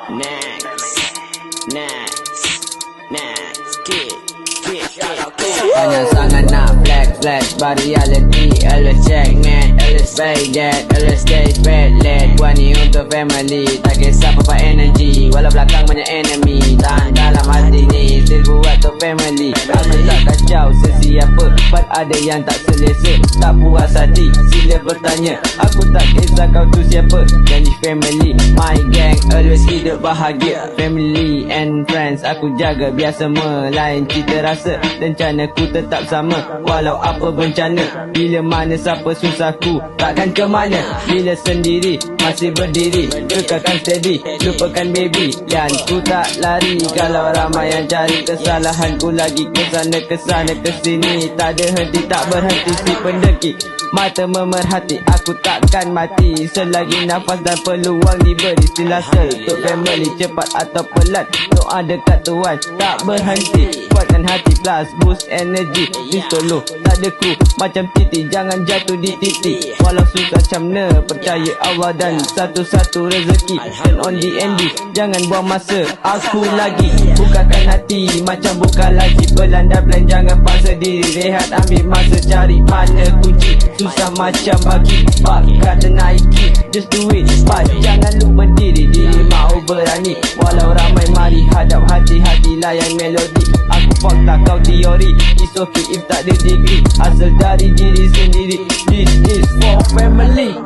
Banyak sangat nak flex but reality always check man, always say that, always stay fat led. Buat ni untuk family, tak kisah apa energy. Walau belakang banyak enemy, tahan dalam hati ni, still buat untuk family. Aku tak kacau sesiapa, but ada yang tak selesa, tak puas hati, sila bertanya. Aku tak kisah kau tu siapa, janji family, my gang always hidup bahagia. Family and friends aku jaga, biar semua lain cita rasa. Rencana ku tetap sama, walau apa bencana. Bila mana siapa susahku, takkan ke mana. Bila sendiri, masih berdiri, kekalkan steady, lupakan baby. Dan ku tak lari, kalau ramai yang cari kesalahan ku lagi kesana kesini. Tak ada henti, tak berhenti si pendeki. Mata memerhati, aku takkan mati selagi nafas dan peluang diberi. Silasa untuk family, cepat atau pelan, doa dekat Tuhan tak berhenti. Kuatkan hati plus boost energy. Di solo tak ada kru, macam titi, jangan jatuh di titik. Walau susah macam mana, percaya Allah dan satu-satu rezeki. Turn on DND, jangan buang masa. Aku lagi bukakan hati, macam buka laci. Pelan dan plan, jangan paksa diri. Rehat, ambil masa, cari mana kunci. Susah macam bagi bakat naiki, just do it fast, jangan lupa diri. Diri mau berani, walau ramai mari hadap hati-hati, layan melodi. Aku fakta, kau teori, it's okay if tak ada degree. Asal dari diri sendiri, this is for family.